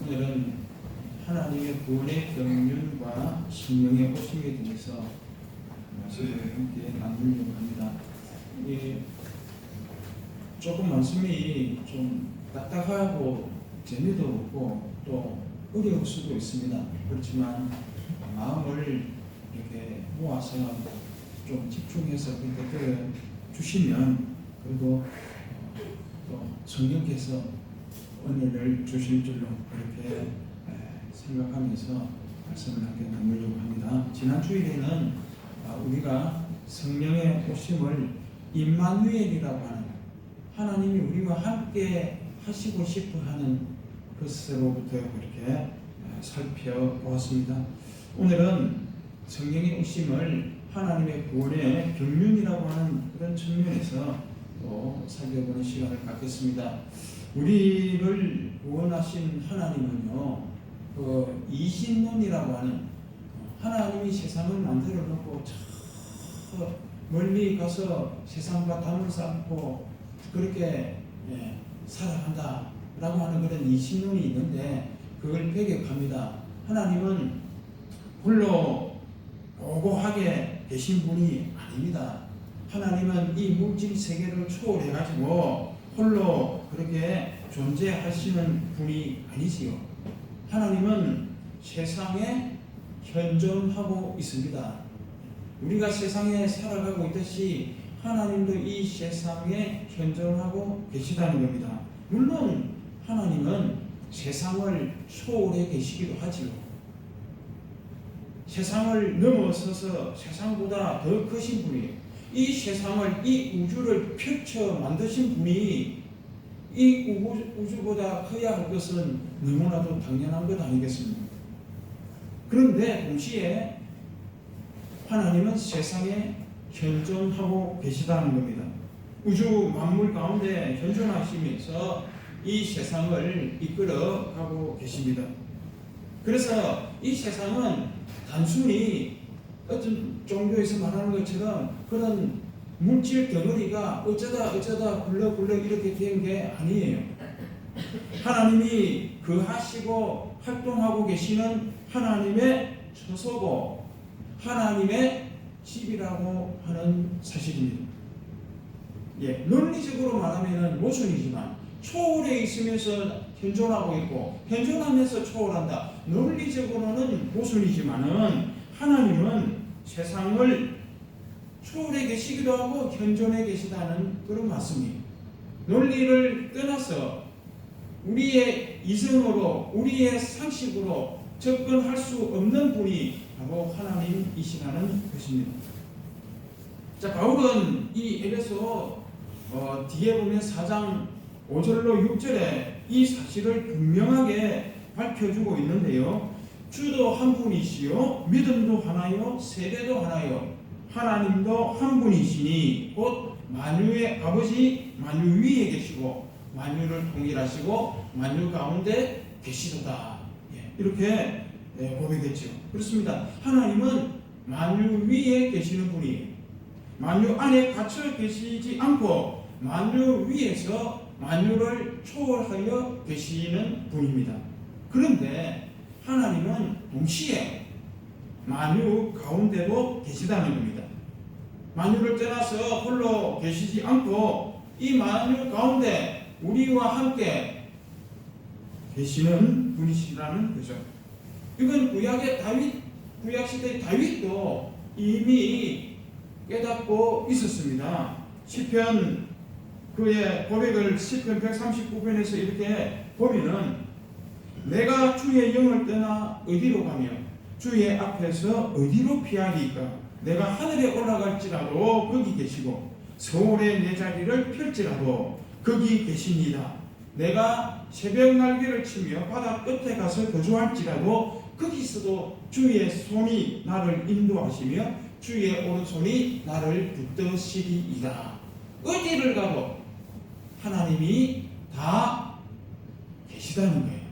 오늘은 하나님의 구원의 경륜과 성령의 오심에 대해서 말씀을 함께 나누려고 합니다. 조금 말씀이 좀 딱딱하고 재미도 없고 또 어려울 수도 있습니다. 그렇지만 마음을 이렇게 모아서 좀 집중해서 그렇게 주시면 그리고 또 성령께서 은혜를 주실 줄로 그렇게 생각하면서 말씀을 함께 나누려고 합니다. 지난 주일에는 우리가 성령의 오심을 임마누엘이라고 하는 하나님이 우리와 함께 하시고 싶어 하는 것으로부터 그렇게 살펴보았습니다. 오늘은 성령의 오심을 하나님의 구원의 경륜이라고 하는 그런 측면에서 또 살펴보는 시간을 갖겠습니다. 우리를 구원하신 하나님은요, 이신론이라고 하는 하나님이 세상을 만들어 놓고 저 멀리 가서 세상과 담을 쌓고 그렇게 살아간다라고 하는 그런 이신론이 있는데 그걸 배격합니다. 하나님은 홀로 고고하게 계신 분이 아닙니다. 하나님은 이 물질 세계를 초월해가지고 홀로 그렇게 존재하시는 분이 아니지요. 하나님은 세상에 현존하고 있습니다. 우리가 세상에 살아가고 있듯이 하나님도 이 세상에 현존하고 계시다는 겁니다. 물론 하나님은 세상을 초월해 계시기도 하지요. 세상을 넘어서서 세상보다 더 크신 분이에요. 이 세상을, 이 우주를 펼쳐 만드신 분이 이 우주보다 커야 할 것은 너무나도 당연한 것 아니겠습니까? 그런데 동시에 하나님은 세상에 현존하고 계시다는 겁니다. 우주 만물 가운데 현존하시면서 이 세상을 이끌어가고 계십니다. 그래서 이 세상은 단순히 어떤 종교에서 말하는 것처럼 그런 물질 덩어리가 어쩌다 굴러 이렇게 된 게 아니에요. 하나님이 거하시고 활동하고 계시는 하나님의 처소고 하나님의 집이라고 하는 사실입니다. 논리적으로 말하면 모순이지만 초월해 있으면서 현존하고 있고 현존하면서 초월한다. 논리적으로는 모순이지만은 하나님은 세상을 초월해 계시기도 하고 현존해 계시다는 그런 말씀이에요. 논리를 떠나서 우리의 이성으로 우리의 상식으로 접근할 수 없는 분이 바로 하나님이시라는 것입니다. 자, 바울은 이 에베소 뒤에 보면 4장 5절로 6절에 이 사실을 분명하게 밝혀주고 있는데요. 주도 한 분이시요 믿음도 하나요 세례도 하나요 하나님도 한 분이시니 곧 만유의 아버지 만유 위에 계시고 만유를 통일하시고 만유 가운데 계시도다. 이렇게 고백했죠. 그렇습니다. 하나님은 만유 위에 계시는 분이에요. 만유 안에 갇혀 계시지 않고 만유 위에서 만유를 초월하여 계시는 분입니다. 그런데 하나님은 동시에 만유 가운데도 계시다는 겁니다. 만유를 떠나서 홀로 계시지 않고 이 만유 가운데 우리와 함께 계시는 분이시라는 거죠. 이건 구약 시대 다윗도 이미 깨닫고 있었습니다. 시편 그의 고백을 시편 139편에서 이렇게 보면은 내가 주의 영을 떠나 어디로 가며 주의 앞에서 어디로 피하리까? 내가 하늘에 올라갈지라도 거기 계시고 서울에 내 자리를 펼지라도 거기 계시니이다. 내가 새벽 날개를 치며 바다 끝에 가서 거주할지라도 거기서도 주의 손이 나를 인도하시며 주의 오른손이 나를 붙드시리이다. 어디를 가도 하나님이 다 계시다는 거예요.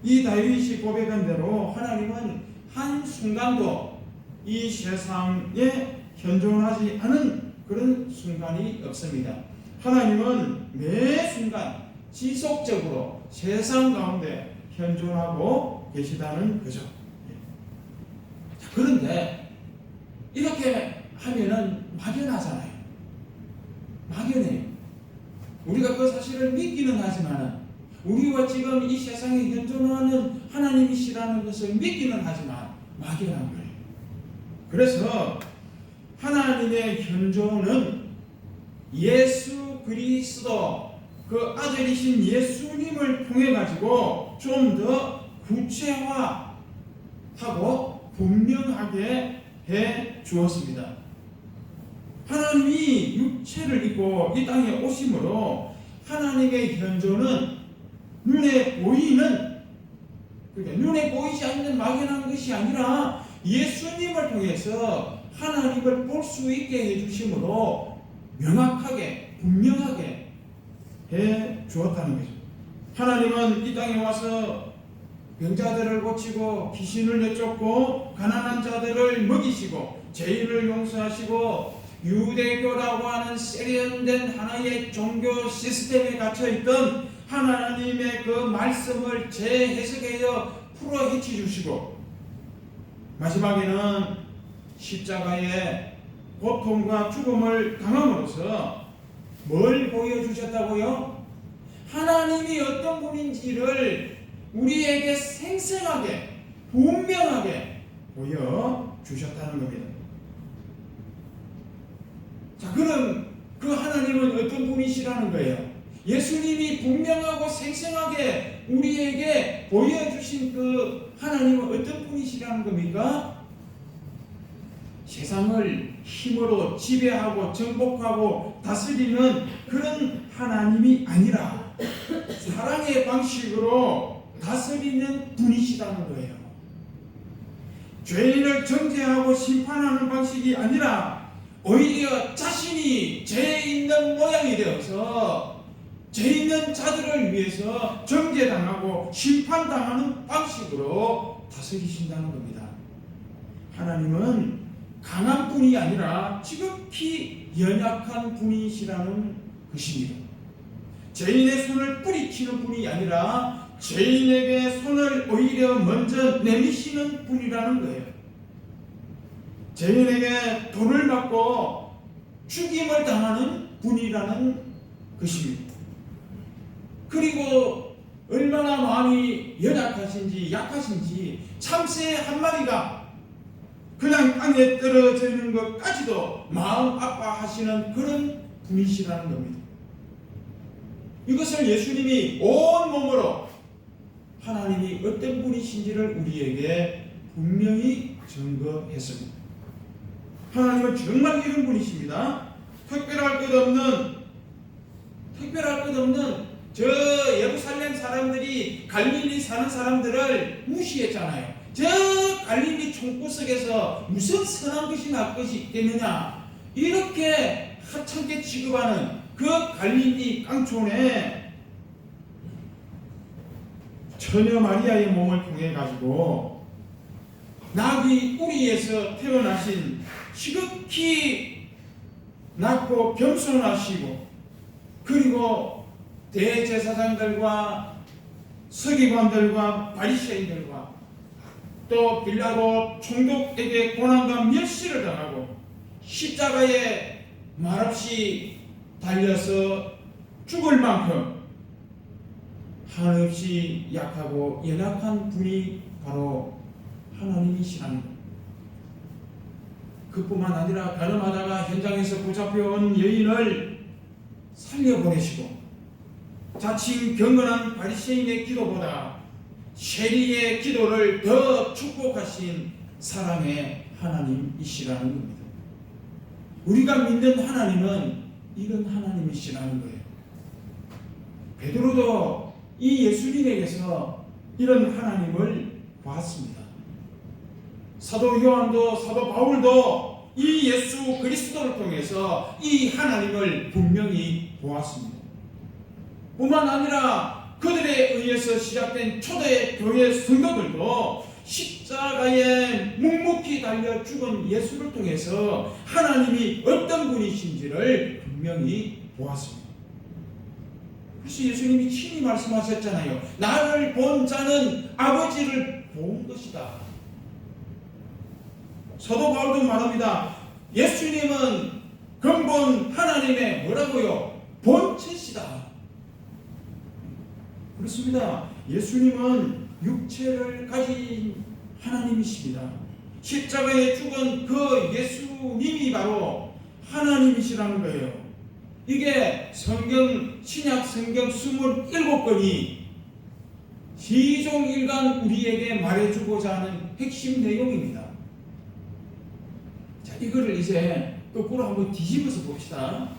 이 다윗이 고백한 대로 하나님은 한순간도 이 세상에 현존하지 않은 그런 순간이 없습니다. 하나님은 매 순간 지속적으로 세상 가운데 현존하고 계시다는 거죠. 자, 그런데 이렇게 하면은 막연하잖아요. 막연해요. 우리가 그 사실을 믿기는 하지만 우리와 지금 이 세상에 현존하는 하나님이시라는 것을 믿기는 하지만 막연한 거예요. 그래서 하나님의 현존은 예수 그리스도 그 아들이신 예수님을 통해 가지고 좀 더 구체화하고 분명하게 해 주었습니다. 하나님이 육체를 입고 이 땅에 오심으로 하나님의 현존은 눈에 보이는, 그러니까 눈에 보이지 않는 막연한 것이 아니라 예수님을 통해서 하나님을 볼 수 있게 해주심으로 명확하게 분명하게 해 주었다는 거죠. 하나님은 이 땅에 와서 병자들을 고치고 귀신을 내쫓고 가난한 자들을 먹이시고 죄인을 용서하시고 유대교라고 하는 세련된 하나의 종교 시스템에 갇혀있던 하나님의 그 말씀을 재해석하여 풀어 헤치 주시고 마지막에는 십자가의 고통과 죽음을 당함으로써 뭘 보여주셨다고요? 하나님이 어떤 분인지를 우리에게 생생하게 분명하게 보여주셨다는 겁니다. 자, 그럼 그 하나님은 어떤 분이시라는 거예요? 예수님이 분명하고 생생하게 우리에게 보여주신 그 하나님은 어떤 분이시라는 겁니까? 세상을 힘으로 지배하고 정복하고 다스리는 그런 하나님이 아니라 사랑의 방식으로 다스리는 분이시라는 거예요. 죄인을 정죄하고 심판하는 방식이 아니라 오히려 자신이 죄 있는 모양이 되어서 죄 있는 자들을 위해서 정죄당하고 심판당하는 방식으로 다스리신다는 겁니다. 하나님은 강한 분이 아니라 지극히 연약한 분이시라는 것입니다. 죄인의 손을 뿌리치는 분이 아니라 죄인에게 손을 오히려 먼저 내미시는 분이라는 거예요. 죄인에게 돈을 받고 죽임을 당하는 분이라는 것입니다. 그리고 얼마나 마음이 연약하신지 약하신지 참새 한 마리가 그냥 땅에 떨어지는 것까지도 마음 아파하시는 그런 분이시라는 겁니다. 이것을 예수님이 온 몸으로 하나님이 어떤 분이신지를 우리에게 분명히 증거했습니다. 하나님은 정말 이런 분이십니다. 특별할 것 없는 저 예루살렘 사람들이 갈릴리 사는 사람들을 무시했잖아요. 저 갈릴리 총구석에서 무슨 선한 것이 날 것이 있겠느냐, 이렇게 하찮게 취급하는 그 갈릴리 깡촌에 처녀 마리아의 몸을 통해 가지고 나귀 우리에서 태어나신 지극히 낮고 겸손하시고 그리고 대제사장들과 서기관들과 바리새인들과 또 빌라도 총독에게 고난과 멸시를 당하고 십자가에 말없이 달려서 죽을 만큼 한없이 약하고 연약한 분이 바로 하나님이시라는 것. 그뿐만 아니라 가늠하다가 현장에서 붙잡혀온 여인을 살려보내시고 자칭 경건한 바리새인의 기도보다 세리의 기도를 더 축복하신 사랑의 하나님이시라는 겁니다. 우리가 믿는 하나님은 이런 하나님이시라는 거예요. 베드로도 이 예수님에게서 이런 하나님을 봤습니다. 사도 요한도 사도 바울도 이 예수 그리스도를 통해서 이 하나님을 분명히 보았습니다. 뿐만 아니라 그들에 의해서 시작된 초대 교회 성도들도 십자가에 묵묵히 달려 죽은 예수를 통해서 하나님이 어떤 분이신지를 분명히 보았습니다. 그래서 예수님이 친히 말씀하셨잖아요. 나를 본 자는 아버지를 본 것이다. 사도 바울도 말합니다. 예수님은 근본 하나님의 뭐라고요? 본체시다. 그렇습니다. 예수님은 육체를 가진 하나님이십니다. 십자가에 죽은 그 예수님이 바로 하나님이시라는 거예요. 이게 신약 성경 27권이 시종일관 우리에게 말해주고자 하는 핵심 내용입니다. 자, 이거를 이제 거꾸로 한번 뒤집어서 봅시다.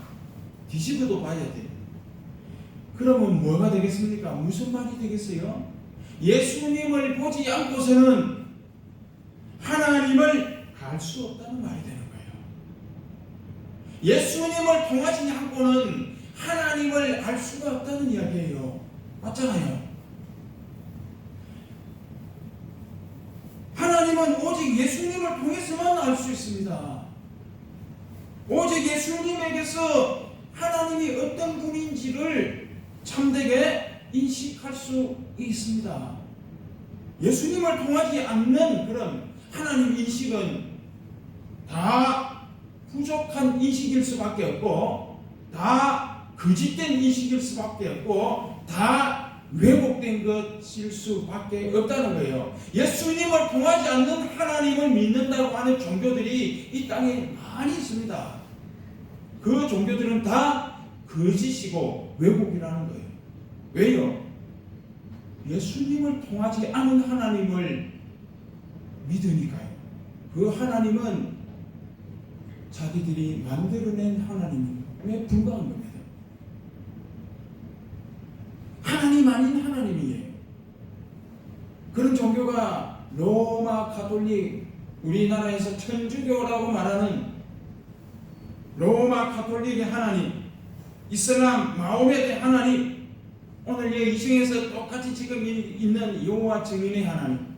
뒤집어도 봐야 돼요. 그러면 뭐가 되겠습니까? 무슨 말이 되겠어요? 예수님을 보지 않고서는 하나님을 알 수 없다는 말이 되는 거예요. 예수님을 통하지 않고는 하나님을 알 수가 없다는 이야기예요. 맞잖아요. 하나님은 오직 예수님을 통해서만 알 수 있습니다. 오직 예수님에게서 하나님이 어떤 분인지를 참되게 인식할 수 있습니다. 예수님을 통하지 않는 그런 하나님 인식은 다 부족한 인식일 수밖에 없고, 다 거짓된 인식일 수밖에 없고, 다 왜곡된 것일 수밖에 없다는 거예요. 예수님을 통하지 않는 하나님을 믿는다고 하는 종교들이 이 땅에 많이 있습니다. 그 종교들은 다 거짓이고 왜곡이라는 거예요. 왜요? 예수님을 통하지 않은 하나님을 믿으니까요. 그 하나님은 자기들이 만들어낸 하나님에 불과한 겁니다. 하나님 아닌 하나님이에요. 그런 종교가 로마 가톨릭, 우리나라에서 천주교라고 말하는 로마 가톨릭의 하나님, 이슬람 마호메트의 하나님, 오늘 이 시중에서 똑같이 지금 있는 여호와 증인의 하나님,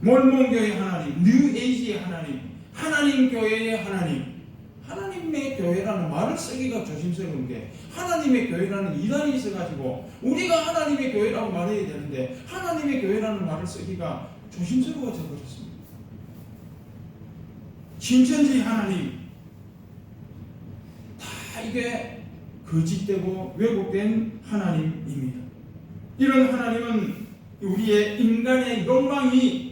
몰몬교의 하나님, 뉴에이지의 하나님, 하나님 교회의 하나님, 하나님의 교회라는 말을 쓰기가 조심스러운 게, 하나님의 교회라는 이단이 있어가지고 우리가 하나님의 교회라고 말해야 되는데 하나님의 교회라는 말을 쓰기가 조심스러워져 버렸습니다. 신천지 하나님, 다 이게 거짓되고 왜곡된 하나님입니다. 이런 하나님은 우리의 인간의 욕망이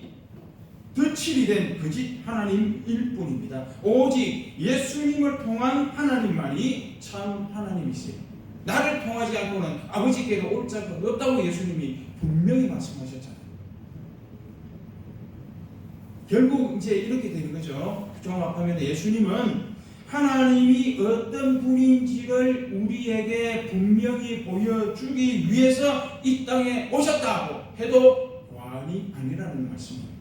덧칠이 된 거짓 하나님일 뿐입니다. 오직 예수님을 통한 하나님만이 참 하나님이세요. 나를 통하지 않고는 아버지께로 올 자가 없다고 예수님이 분명히 말씀하셨잖아요. 결국 이제 이렇게 되는 거죠. 종합하면 예수님은 하나님이 어떤 분인지를 우리에게 분명히 보여주기 위해서 이 땅에 오셨다고 해도 과언이 아니라는 말씀입니다.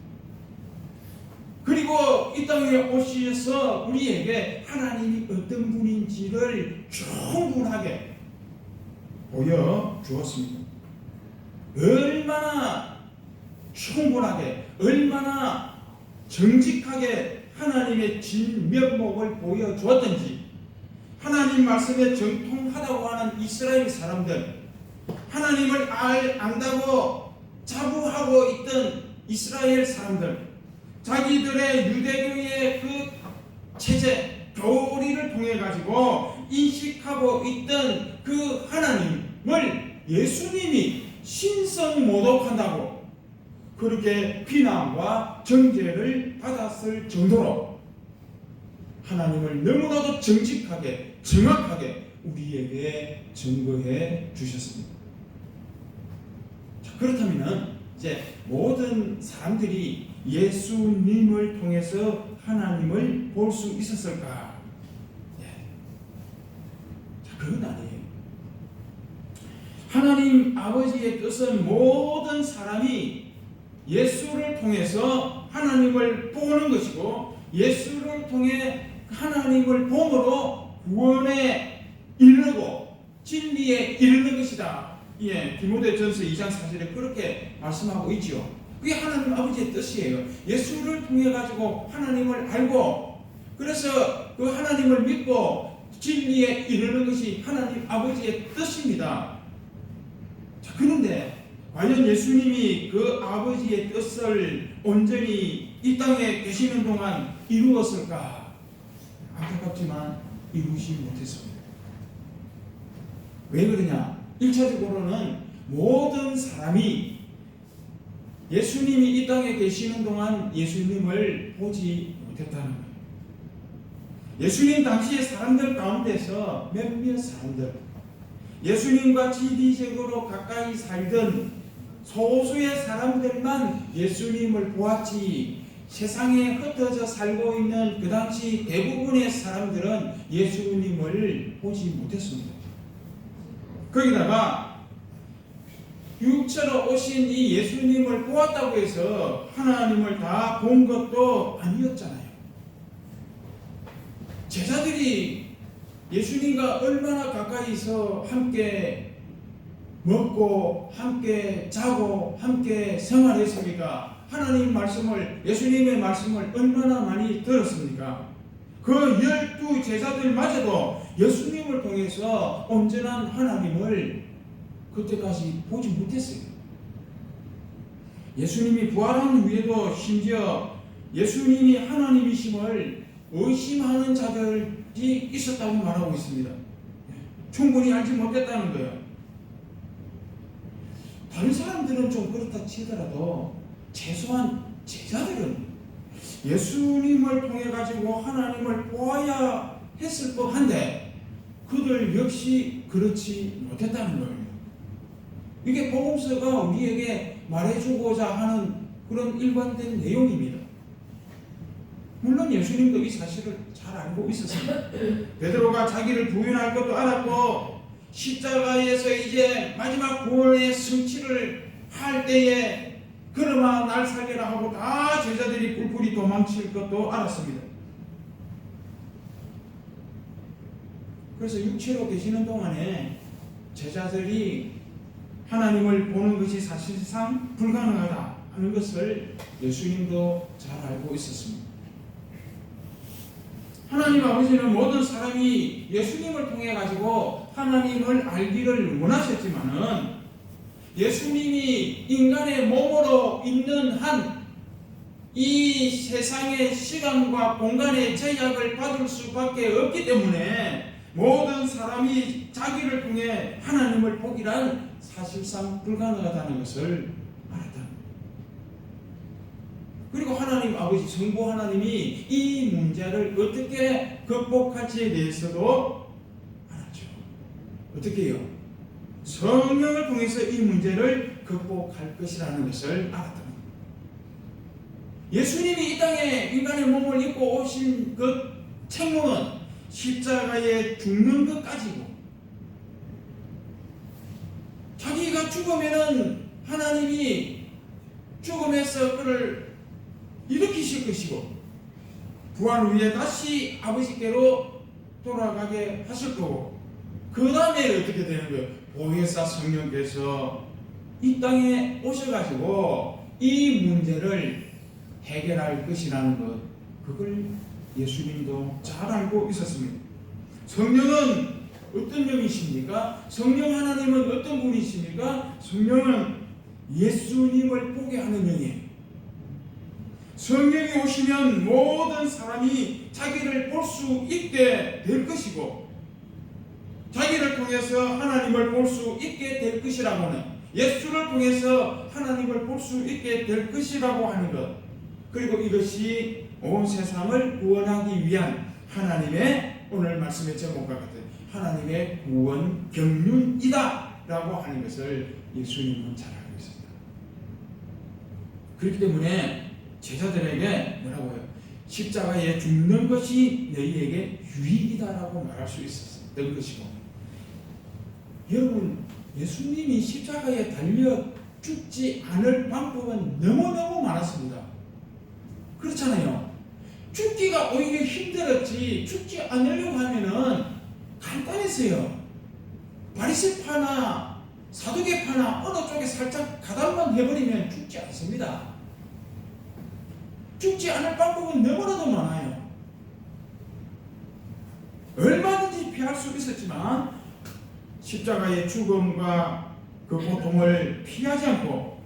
그리고 이 땅에 오셔서 우리에게 하나님이 어떤 분인지를 충분하게 보여주었습니다. 얼마나 충분하게, 얼마나 정직하게 하나님의 진면목을 보여주었던지, 하나님 말씀에 정통하다고 하는 이스라엘 사람들, 하나님을 안다고 자부하고 있던 이스라엘 사람들, 자기들의 유대교의 그 체제, 교리를 통해 가지고 인식하고 있던 그 하나님을 예수님이 신성 모독한다고 그렇게 비난과 정죄를 받았을 정도로 하나님을 너무나도 정직하게, 정확하게 우리에게 증거해 주셨습니다. 자, 그렇다면 이제 모든 사람들이 예수님을 통해서 하나님을 볼 수 있었을까? 자, 그건 아니에요. 하나님 아버지의 뜻은 모든 사람이 예수를 통해서 하나님을 보는 것이고, 예수를 통해 하나님을 봄으로 구원에 이르고 진리에 이르는 것이다. 예, 디모데전서 2장 4절에 그렇게 말씀하고 있죠. 그게 하나님 아버지의 뜻이에요. 예수를 통해 가지고 하나님을 알고, 그래서 그 하나님을 믿고 진리에 이르는 것이 하나님 아버지의 뜻입니다. 자, 그런데 과연 예수님이 그 아버지의 뜻을 온전히 이 땅에 계시는 동안 이루었을까? 안타깝지만 이루지 못했습니다. 왜 그러냐? 1차적으로는 모든 사람이 예수님이 이 땅에 계시는 동안 예수님을 보지 못했다는 거예요. 예수님 당시의 사람들 가운데서 몇몇 사람들, 예수님과 지리적으로 가까이 살던 소수의 사람들만 예수님을 보았지, 세상에 흩어져 살고 있는 그 당시 대부분의 사람들은 예수님을 보지 못했습니다. 거기다가 육체로 오신 이 예수님을 보았다고 해서 하나님을 다 본 것도 아니었잖아요. 제자들이 예수님과 얼마나 가까이서 함께 먹고 함께 자고 함께 생활했습니까? 하나님 말씀을, 예수님의 말씀을 얼마나 많이 들었습니까? 그 12 제자들마저도 예수님을 통해서 온전한 하나님을 그때까지 보지 못했어요. 예수님이 부활한 후에도 심지어 예수님이 하나님이심을 의심하는 자들이 있었다고 말하고 있습니다. 충분히 알지 못했다는 거예요. 다른 사람들은 좀 그렇다 치더라도 최소한 제자들은 예수님을 통해 가지고 하나님을 보아야 했을 법한데 그들 역시 그렇지 못했다는 거예요. 이게 복음서가 우리에게 말해주고자 하는 그런 일관된 내용입니다. 물론 예수님도 이 사실을 잘 알고 있었습니다. 베드로가 자기를 부인할 것도 알았고 십자가에서 이제 마지막 구원의 성취를 할 때에 그러나 날 살려라 하고 다 제자들이 뿔뿔이 도망칠 것도 알았습니다. 그래서 육체로 계시는 동안에 제자들이 하나님을 보는 것이 사실상 불가능하다 하는 것을 예수님도 잘 알고 있었습니다. 하나님 아버지는 모든 사람이 예수님을 통해 가지고 하나님을 알기를 원하셨지만은 예수님이 인간의 몸으로 있는 한 이 세상의 시간과 공간의 제약을 받을 수밖에 없기 때문에 모든 사람이 자기를 통해 하나님을 보기란 사실상 불가능하다는 것을 알았다. 그리고 하나님 아버지 성부 하나님이 이 문제를 어떻게 극복할지에 대해서도 알았죠. 어떻게 해요? 성령을 통해서 이 문제를 극복할 것이라는 것을 알았다. 예수님이 이 땅에 인간의 몸을 입고 오신 그 책무는 십자가에 죽는 것까지고, 자기가 죽으면은 하나님이 죽음에서 그를 일으키실 것이고 부활 후에 다시 아버지께로 돌아가게 하실 거고, 그 다음에 어떻게 되는 거예요? 보혜사 성령께서 이 땅에 오셔가지고 이 문제를 해결할 것이라는 것, 그걸 예수님도 잘 알고 있었습니다. 성령은 어떤 영이십니까? 성령 하나님은 어떤 분이십니까? 성령은 예수님을 보게 하는 영이에요. 성령이 오시면 모든 사람이 자기를 볼 수 있게 될 것이고, 자기를 통해서 하나님을 볼 수 있게 될 것이라고는, 예수를 통해서 하나님을 볼 수 있게 될 것이라고 하는 것, 그리고 이것이 온 세상을 구원하기 위한 하나님의, 오늘 말씀의 제목과 같은 하나님의 구원 경륜이다 라고 하는 것을 예수님은 잘 알고 있습니다. 그렇기 때문에 제자들에게 뭐라고 해요? 십자가에 죽는 것이 너희에게 유익이다라고 말할 수 있었던 것이고, 여러분, 예수님이 십자가에 달려 죽지 않을 방법은 너무너무 많았습니다. 그렇잖아요. 죽기가 오히려 힘들었지, 죽지 않으려고 하면은 간단했어요. 바리새파나 사두개파나 어느 쪽에 살짝 가담만 해버리면 죽지 않습니다. 죽지 않을 방법은 너무나도 많아요. 얼마든지 피할 수 있었지만 십자가의 죽음과 그 고통을 피하지 않고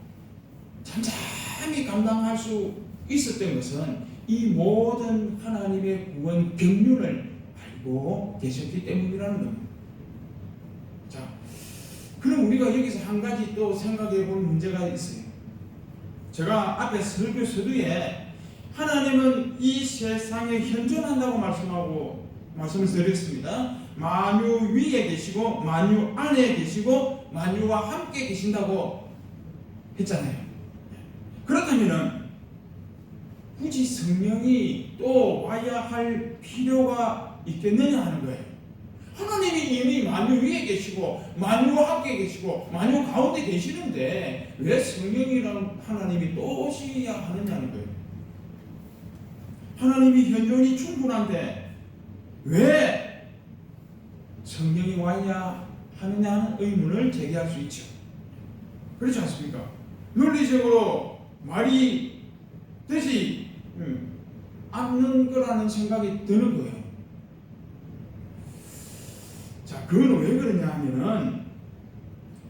잠잠히 감당할 수 있었던 것은 이 모든 하나님의 구원 경륜을 알고 계셨기 때문이라는 겁니다. 자, 그럼 우리가 여기서 한 가지 또 생각해 볼 문제가 있어요. 제가 앞에 설교 서두에 하나님은 이 세상에 현존한다고 말씀을 드렸습니다. 만유 위에 계시고 만유 안에 계시고 만유와 함께 계신다고 했잖아요. 그렇다면 굳이 성령이 또 와야 할 필요가 있겠느냐 하는 거예요. 하나님이 이미 만유 위에 계시고 만유와 함께 계시고 만유 가운데 계시는데 왜 성령이라는 하나님이 또 오셔야 하느냐는 거예요. 하나님이 현존이 충분한데 왜 성령이 와야 하느냐는 의문을 제기할 수 있죠. 그렇지 않습니까? 논리적으로 말이 되지 않는 거라는 생각이 드는 거예요. 자, 그건 왜 그러냐 하면은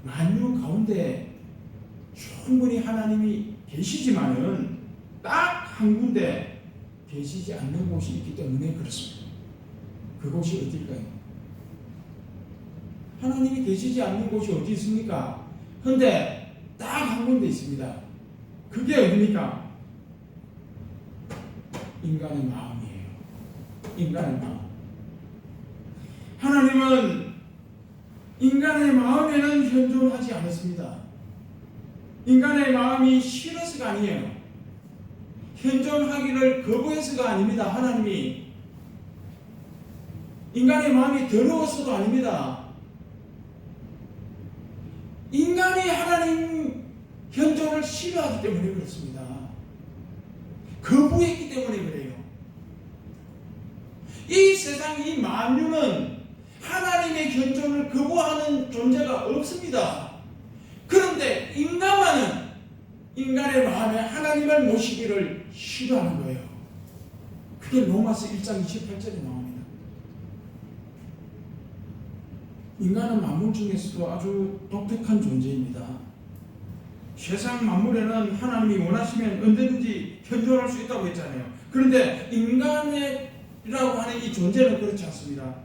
만유 가운데 충분히 하나님이 계시지만은 딱 한 군데 계시지 않는 곳이 있기 때문에 그렇습니다. 그곳이 어딜까요? 하나님이 계시지 않는 곳이 어디 있습니까? 근데 딱 한 군데 있습니다. 그게 어디입니까? 인간의 마음이에요. 인간의 마음. 하나님은 인간의 마음에는 현존하지 않았습니다. 인간의 마음이 싫어서가 아니에요. 현존하기를 거부해서가 아닙니다. 하나님이 인간의 마음이 더러워서도 아닙니다. 인간이 하나님 현존을 싫어하기 때문에 그렇습니다. 거부했기 때문에 그래요. 이 세상 이 만유는 하나님의 현존을 거부하는 존재가 없습니다. 그런데 인간만은 인간의 마음에 하나님을 모시기를 싫어하는 거예요. 그게 로마서 1장 28절에 나옵니다. 인간은 만물 중에서도 아주 독특한 존재입니다. 세상 만물에는 하나님이 원하시면 언제든지 현존할 수 있다고 했잖아요. 그런데 인간이라고 하는 이 존재는 그렇지 않습니다.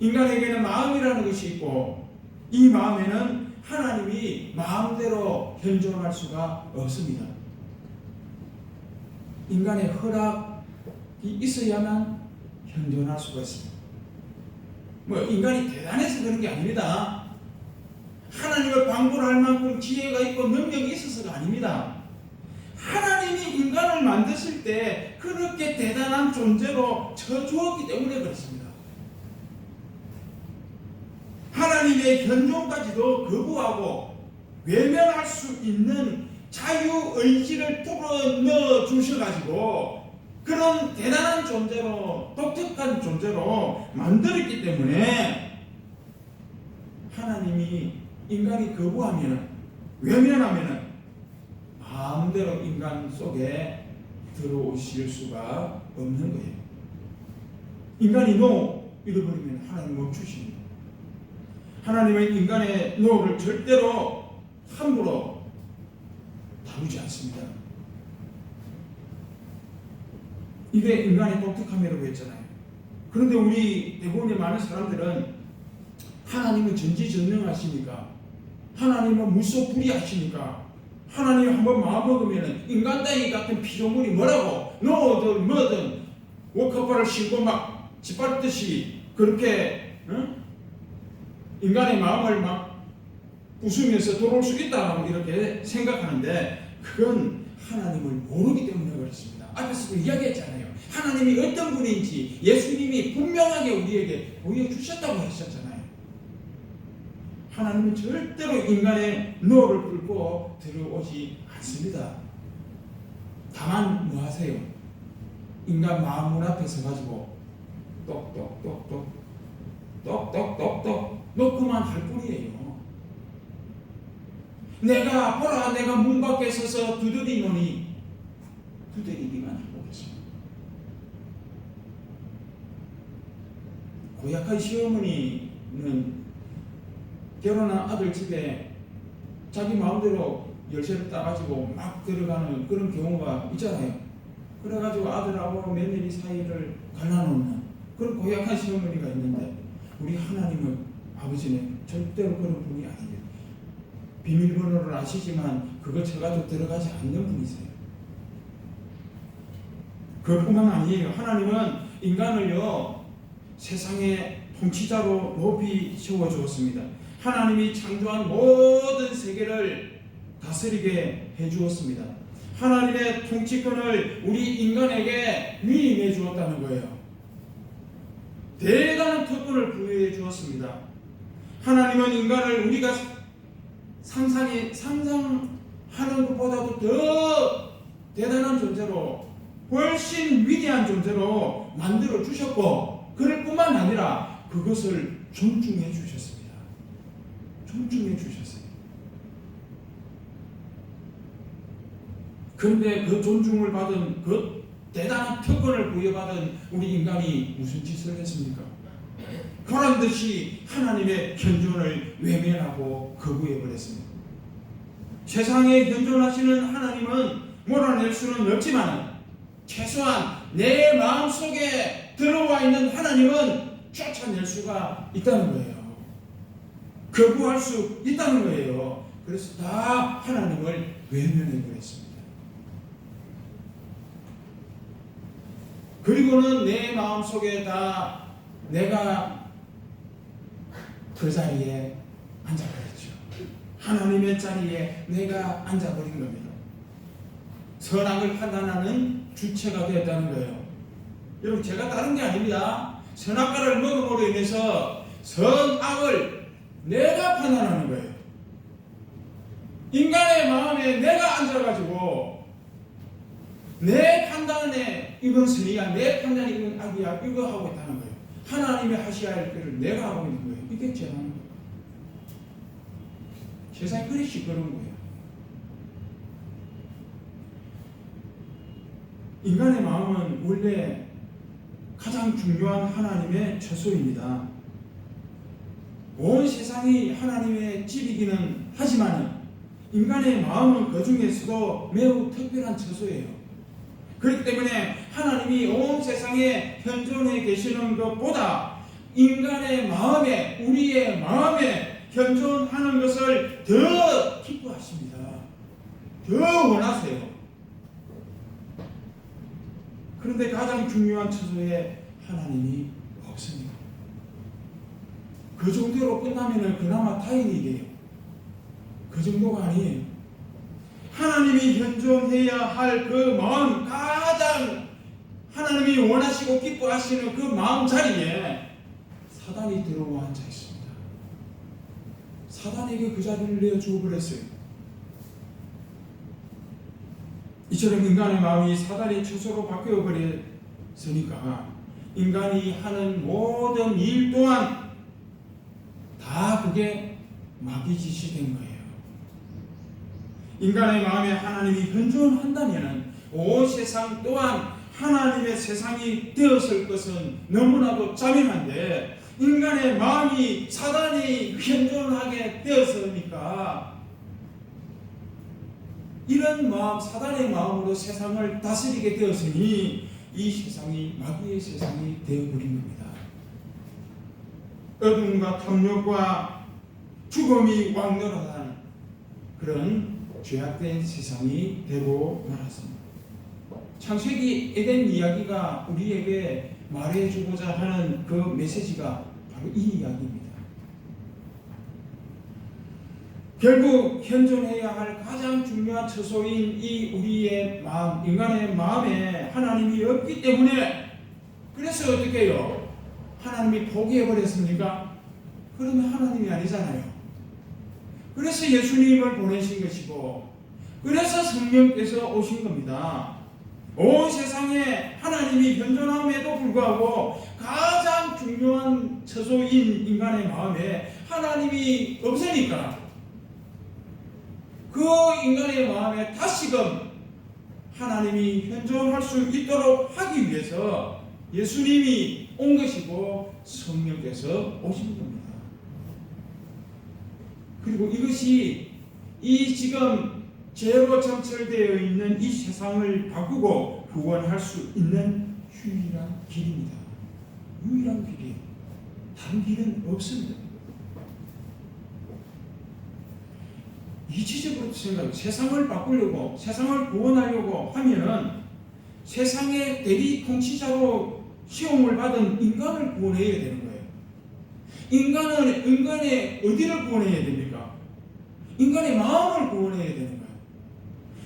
인간에게는 마음이라는 것이 있고 이 마음에는 하나님이 마음대로 현존할 수가 없습니다. 인간의 허락이 있어야만 현존할 수가 있습니다. 뭐 인간이 대단해서 그런 게 아닙니다. 하나님을 방불할 만큼 지혜가 있고 능력이 있어서가 아닙니다. 하나님이 인간을 만드실 때 그렇게 대단한 존재로 쳐주었기 때문에 그렇습니다. 하나님의 현존까지도 거부하고 외면할 수 있는 자유의지를 불어넣어 주셔가지고 그런 대단한 존재로 독특한 존재로 만들었기 때문에 하나님이 인간이 거부하면 외면하면 마음대로 인간 속에 들어오실 수가 없는 거예요. 인간이 노 잃어버리면 하나님 멈추십니다. 하나님은 인간의 노를 절대로 함부로 다루지 않습니다. 이게 인간의 독특함이라고 했잖아요. 그런데 우리 대부분의 많은 사람들은 하나님은 전지전능하시니까, 하나님은 무소불위하시니까, 하나님 한번 마음먹으면 인간 따위 같은 피조물이 뭐라고 노든 뭐든 워커파를 신고 막 짓밟듯이 그렇게 인간의 마음을 막 부수면서 들어올 수 있다라고 이렇게 생각하는데 그건 하나님을 모르기 때문에 그렇습니다. 앞에서도 이야기했잖아요. 하나님이 어떤 분인지 예수님이 분명하게 우리에게 보여주셨다고 하셨잖아요. 하나님은 절대로 인간의 노를 뚫고 들어오지 않습니다. 다만 뭐 하세요? 인간 마음문 앞에 서가지고 똑똑똑똑 똑똑똑똑 놓고만 할 뿐이에요. 내가 보라 내가 문 밖에 서서 두드리노니 두드리기만 하고 계십니다. 고약한 시어머니는 결혼한 아들 집에 자기 마음대로 열쇠를 따가지고 막 들어가는 그런 경우가 있잖아요. 그래가지고 아들하고 며느리 사이를 갈라놓는 그런 고약한 시어머니가 있는데, 우리 하나님은 아버지는 절대로 그런 분이 아닙니다. 비밀번호를 아시지만 그거 쳐가지고 들어가지 않는 분이세요. 그뿐만 아니에요. 하나님은 인간을요 세상의 통치자로 높이 세워주었습니다. 하나님이 창조한 모든 세계를 다스리게 해주었습니다. 하나님의 통치권을 우리 인간에게 위임해 주었다는 거예요. 대단한 특권을 부여해 주었습니다. 하나님은 인간을 우리가 상상하는 것보다도 더 대단한 존재로, 훨씬 위대한 존재로 만들어 주셨고, 그럴 뿐만 아니라 그것을 존중해 주셨습니다. 존중해 주셨어요. 그런데 그 존중을 받은, 그 대단한 특권을 부여받은 우리 인간이 무슨 짓을 했습니까? 그런 듯이 하나님의 현존을 외면하고 거부해버렸습니다. 세상에 현존하시는 하나님은 몰아낼 수는 없지만 최소한 내 마음속에 들어와 있는 하나님은 쫓아낼 수가 있다는 거예요. 거부할 수 있다는 거예요. 그래서 다 하나님을 외면해버렸습니다. 그리고는 내 마음속에 다 내가 그 자리에 앉아버렸죠. 하나님의 자리에 내가 앉아버린 겁니다. 선악을 판단하는 주체가 되었다는 거예요. 여러분, 제가 다른 게 아닙니다. 선악과를 먹음으로 인해서 선악을 내가 판단하는 거예요. 인간의 마음에 내가 앉아가지고 내 판단에 이건 선이야, 내 판단에 이건 악이야, 이거 하고 있다는 거예요. 하나님이 하셔야 할 일을 내가 하고 있는 거예요. 이게 죄라는 거예요. 세상이 그리 시끄러운 거예요. 인간의 마음은 원래 가장 중요한 하나님의 처소입니다. 온 세상이 하나님의 집이기는 하지만 인간의 마음은 그 중에서도 매우 특별한 처소예요. 그렇기 때문에 하나님이 온 세상에 현존해 계시는 것보다 인간의 마음에, 우리의 마음에 현존하는 것을 더 기뻐하십니다. 더 원하세요. 그런데 가장 중요한 처소에 하나님이 없습니다. 그 정도로 끝나면 그나마 다행이 돼요. 그 정도가 아니에요. 하나님이 현존해야 할 그 마음, 가장 하나님이 원하시고 기뻐하시는 그 마음 자리에 사단이 들어와 앉아 있습니다. 사단에게 그 자리를 내어주어 버렸어요. 이처럼 인간의 마음이 사단의 처소로 바뀌어 버렸으니까 인간이 하는 모든 일 또한 다 그게 마귀 짓이 된 거예요. 인간의 마음에 하나님이 현존한다면 온 세상 또한 하나님의 세상이 되었을 것은 너무나도 자명한데, 인간의 마음이 사단이 현존하게 되었으니까 이런 마음, 사단의 마음으로 세상을 다스리게 되었으니 이 세상이 마귀의 세상이 되어버린 겁니다. 어둠과 탐욕과 죽음이 왕노릇하는 그런 죄악된 세상이 되고 말았습니다. 창세기 에덴 이야기가 우리에게 말해주고자 하는 그 메시지가 바로 이 이야기입니다. 결국 현존해야 할 가장 중요한 처소인 이 우리의 마음, 인간의 마음에 하나님이 없기 때문에, 그래서 어떻게 해요? 하나님이 포기해버렸습니까? 그러면 하나님이 아니잖아요. 그래서 예수님을 보내신 것이고, 그래서 성령께서 오신 겁니다. 온 세상에 하나님이 현존함에도 불구하고 가장 중요한 처소인 인간의 마음에 하나님이 없으니까 그 인간의 마음에 다시금 하나님이 현존할 수 있도록 하기 위해서 예수님이 온 것이고 성령께서 오신 겁니다. 그리고 이것이 이 지금 죄로 점철되어 있는 이 세상을 바꾸고 구원할 수 있는 유일한 길입니다. 유일한 길이에요. 다른 길은 없습니다. 이치적으로 생각해요. 세상을 바꾸려고, 세상을 구원하려고 하면은 세상의 대리 통치자로 시험을 받은 인간을 구원해야 되는 거예요. 인간의 어디를 구원해야 됩니까? 인간의 마음을 구원해야 되는 거예요.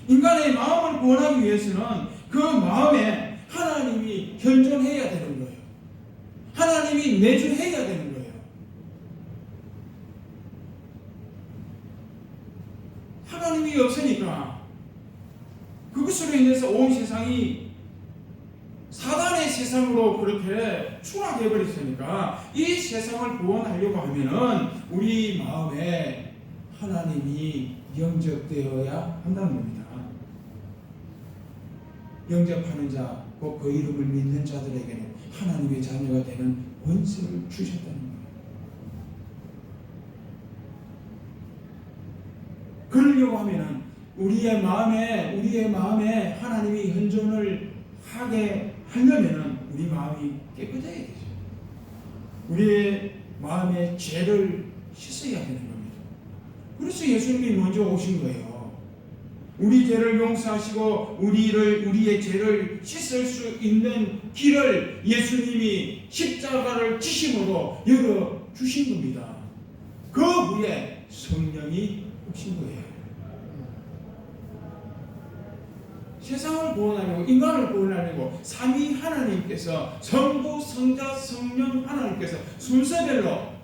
인간의 마음을 구원하기 위해서는 그 마음에 하나님이 현존해야 되는 거예요. 하나님이 내주해야 되는 거예요. 하나님이 없으니까 그것으로 인해서 온 세상이 사단의 세상으로 그렇게 추락해 버렸으니까 이 세상을 구원하려고 하면은 우리 마음에 하나님이 영접되어야 한다는 겁니다. 영접하는 자, 곧 그 이름을 믿는 자들에게는 하나님의 자녀가 되는 권세를 주셨다는 거예요. 그러려고 하면은 우리의 마음에 하나님이 현존을 하게 하려면은 우리 마음이 깨끗해야 되죠. 우리의 마음의 죄를 씻어야 되는 겁니다. 그래서 예수님이 먼저 오신 거예요. 우리 죄를 용서하시고 우리의 죄를 씻을 수 있는 길을 예수님이 십자가를 지심으로 열어 주신 겁니다. 그 후에 성령이 오신 거예요. 세상을 구원하려고, 인간을 구원하려고 삼위 하나님께서, 성부, 성자, 성령 하나님께서 순서별로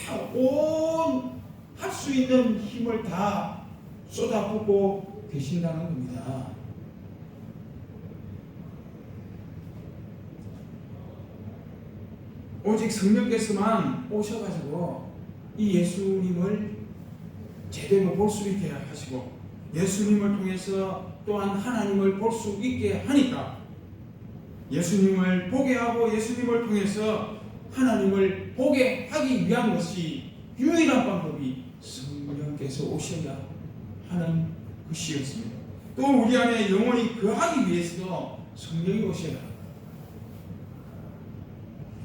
다 할 수 있는 힘을 다 쏟아붓고 계신다는 겁니다. 오직 성령께서만 오셔가지고 이 예수님을 제대로 볼 수 있게 하시고 예수님을 통해서 또한 하나님을 볼 수 있게 하니까 예수님을 보게 하고 예수님을 통해서 하나님을 보게 하기 위한 것이 유일한 방법이 성령께서 오셔야 하는 것이었습니다. 또 우리 안에 영원히 거하기 위해서도 성령이 오셔야 합니다.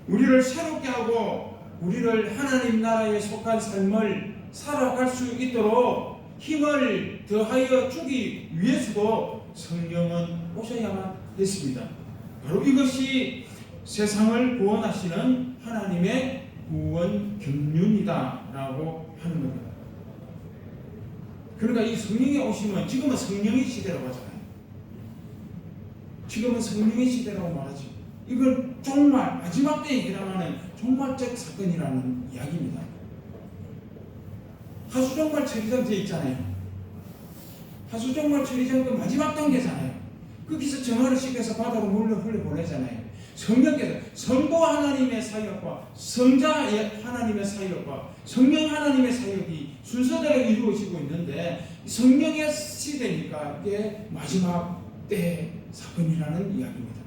우리를 새롭게 하고 우리를 하나님 나라에 속한 삶을 살아갈 수 있도록 힘을 더하여 주기 위해서도 성령은 오셔야만 했습니다. 바로 이것이 세상을 구원하시는 하나님의 구원 경륜이다라고 하는 겁니다. 그러니까 이 성령이 오시면 지금은 성령의 시대라고 하잖아요. 지금은 성령의 시대라고 말하죠. 이건 종말, 마지막 때에 해당하는 종말적 사건이라는 이야기입니다. 하수종말 처리장제 있잖아요. 하수종말 처리장도 마지막 단계잖아요. 거기서 정화를 시켜서 바다로 물로 흘려보내잖아요. 성령께서 성부 하나님의 사역과 성자 하나님의 사역과 성령 하나님의 사역이 순서대로 이루어지고 있는데 성령의 시대니까 이게 마지막 때 사건이라는 이야기입니다.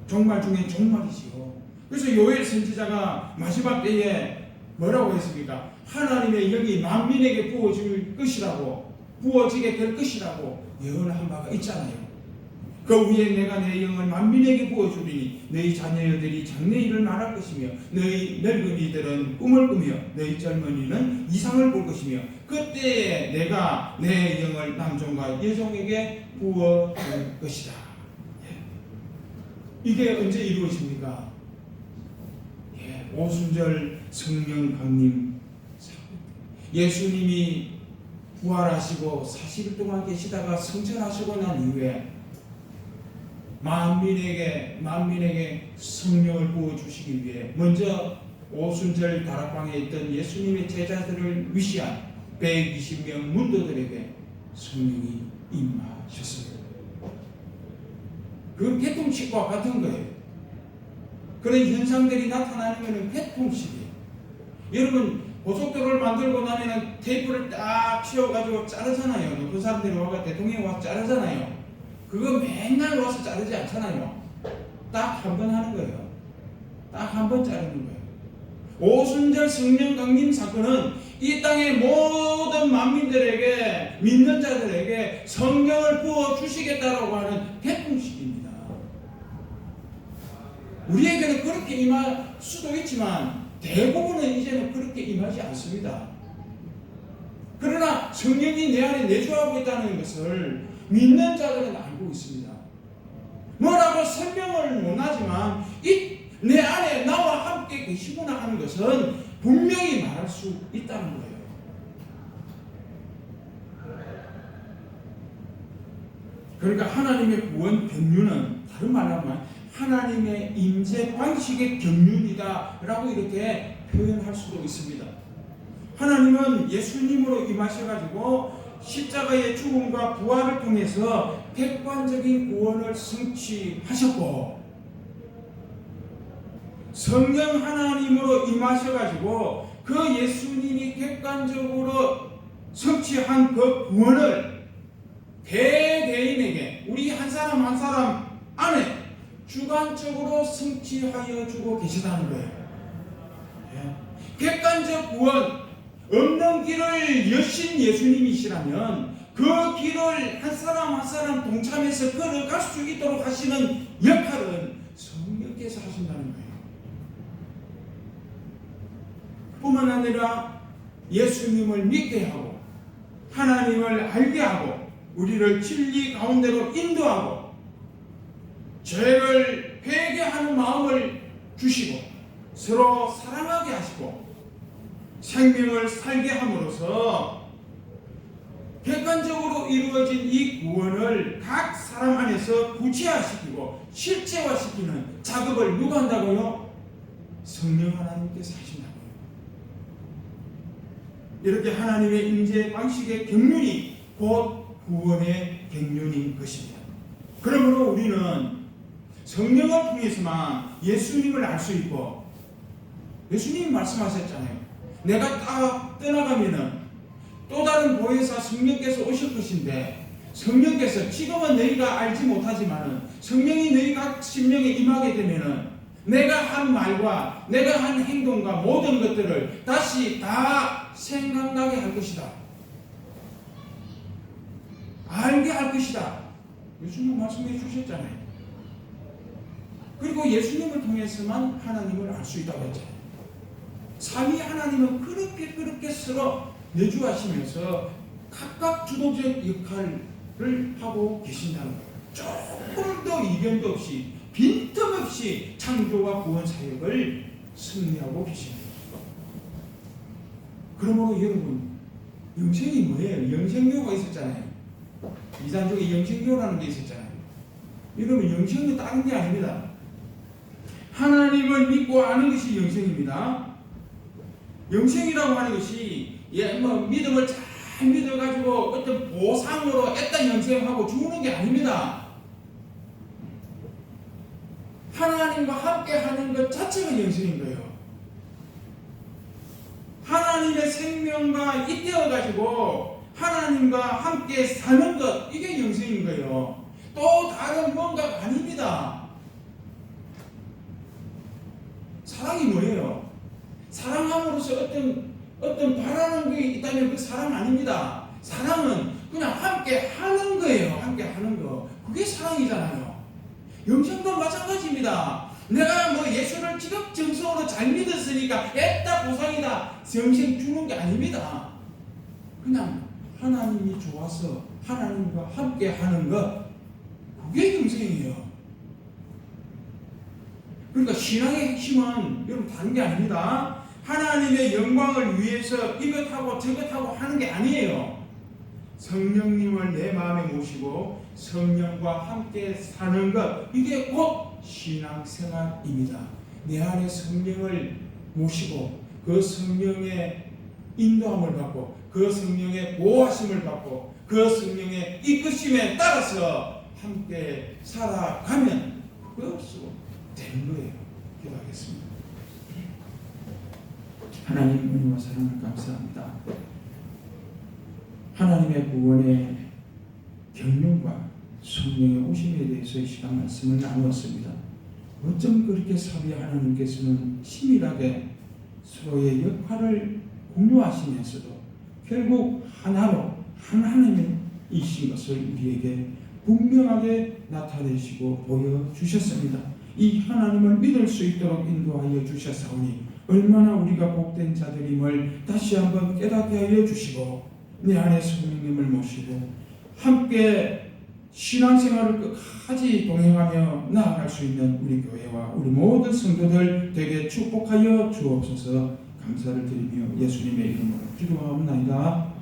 종말 중에 종말이지요. 그래서 요엘 선지자가 마지막 때에 뭐라고 했습니까? 하나님의 영이 만민에게 부어지게 될 것이라고 예언한 바가 있잖아요. 그 위에 내가 내 영을 만민에게 부어주리니 너희 자녀들이 장래일을 말할 것이며 너희 늙은이들은 꿈을 꾸며 너희 젊은이는 이상을 볼 것이며 그때에 내가 내 영을 남종과 여종에게 부어줄 것이다. 이게 언제 이루어집니까? 오순절 성령 강림 사건. 예수님이 부활하시고 40일 동안 계시다가 승천하시고 난 이후에 만민에게 성령을 부어주시기 위해 먼저 오순절 다락방에 있던 예수님의 제자들을 위시한 120명 문도들에게 성령이 임하셨습니다. 그건 개통식과 같은 거예요. 그런 현상들이 나타나는 개통식이에요. 여러분 고속도로를 만들고 나면은 테이프를 딱 씌워가지고 자르잖아요. 높은 사람들이 와가 대통령이 와서 자르잖아요. 그거 맨날 와서 자르지 않잖아요. 딱 한 번 하는 거예요. 딱 한 번 자르는 거예요. 오순절 성령 강림 사건은 이 땅의 모든 만민들에게, 믿는 자들에게 성령을 부어 주시겠다라고 하는 대통식입니다. 우리에게는 그렇게 임할 수도 있지만 대부분은 이제는 그렇게 임하지 않습니다. 그러나 성령이 내 안에 내주하고 있다는 것을 믿는 자들은 알고 있습니다. 뭐라고 설명을 못하지만 내 안에 나와 함께 계시구나 하는 것은 분명히 말할 수 있다는 거예요. 그러니까 하나님의 구원 경륜은 다른 말로 하면 하나님의 임재 방식의 경륜이다 라고 이렇게 표현할 수도 있습니다. 하나님은 예수님으로 임하셔가지고 십자가의 죽음과 부활을 통해서 객관적인 구원을 성취하셨고, 성령 하나님으로 임하셔가지고 그 예수님이 객관적으로 성취한 그 구원을 대개인에게, 우리 한 사람 한 사람 안에 주관적으로 성취하여 주고 계시다는 거예요. 객관적 구원, 없는 길을 여신 예수님이시라면 그 길을 한 사람 한 사람 동참해서 걸어갈 수 있도록 하시는 역할은 성령께서 하신다는 거예요. 뿐만 아니라 예수님을 믿게 하고 하나님을 알게 하고 우리를 진리 가운데로 인도하고 죄를 회개하는 마음을 주시고 서로 사랑하게 하시고 생명을 살게 함으로써 객관적으로 이루어진 이 구원을 각 사람 안에서 구체화시키고 실체화시키는 작업을 누가 한다고요? 성령 하나님께서 하신다고요. 이렇게 하나님의 임재 방식의 경륜이 곧 구원의 경륜인 것입니다. 그러므로 우리는 성령을 통해서만 예수님을 알 수 있고, 예수님이 말씀하셨잖아요. 내가 딱 떠나가면은 또 다른 보혜사 성령께서 오실 것인데, 성령께서 지금은 너희가 알지 못하지만은 성령이 너희 각 심령에 임하게 되면은 내가 한 말과 내가 한 행동과 모든 것들을 다시 다 생각나게 할 것이다. 알게 할 것이다. 예수님 말씀해 주셨잖아요. 그리고 예수님을 통해서만 하나님을 알 수 있다고 했잖아요. 삼위 하나님은 그렇게 서로 내주하시면서 각각 주도적 역할을 하고 계신다는 거예요. 조금도 이견도 없이 빈틈없이 창조와 구원 사역을 승리하고 계십니다. 그러므로 여러분, 영생이 뭐예요? 영생교가 있었잖아요. 이단족에 영생교라는 게 있었잖아요. 여러분, 영생은 다른 게 아닙니다. 하나님을 믿고 아는 것이 영생입니다. 영생이라고 하는 것이 믿음을 잘 믿어가지고 어떤 보상으로 애딴 영생하고 죽는 게 아닙니다. 하나님과 함께 하는 것 자체가 영생인 거예요. 하나님의 생명과 잇대어가지고 하나님과 함께 사는 것, 이게 영생인 거예요. 또 다른 뭔가가 아닙니다. 사랑이 뭐예요? 사랑함으로써 어떤 바라는 게 있다면 그 사랑 아닙니다. 사랑은 그냥 함께 하는 거예요. 함께 하는 거. 그게 사랑이잖아요. 영생도 마찬가지입니다. 내가 예수를 지극정성으로 잘 믿었으니까 애다 보상이다 영생 주는 게 아닙니다. 그냥 하나님이 좋아서 하나님과 함께 하는 것, 그게 영생이에요. 그러니까 신앙의 핵심은 여러분 다른 게 아닙니다. 하나님의 영광을 위해서 이것하고 저것하고 하는 게 아니에요. 성령님을 내 마음에 모시고 성령과 함께 사는 것, 이게 곧 신앙생활입니다. 내 안에 성령을 모시고 그 성령의 인도함을 받고 그 성령의 보호하심을 받고 그 성령의 이끄심에 따라서 함께 살아가면 그것으로 되는 거예요. 기도하겠습니다. 하나님 은혜와 사랑을 감사합니다. 하나님의 구원의 경륜과 성령의 오심에 대해서 이 시간 말씀을 나누었습니다. 어쩜 그렇게 사비 하나님께서는 치밀하게 서로의 역할을 공유하시면서도 결국 하나로 한 하나님이신 것을 우리에게 분명하게 나타내시고 보여주셨습니다. 이 하나님을 믿을 수 있도록 인도하여 주셨사오니 얼마나 우리가 복된 자들임을 다시 한번 깨닫게 하여 주시고 내 안에 성령님을 모시고 함께 신앙생활을 끝까지 동행하며 나아갈 수 있는 우리 교회와 우리 모든 성도들 되게 축복하여 주옵소서. 감사를 드리며 예수님의 이름으로 기도하옵나이다.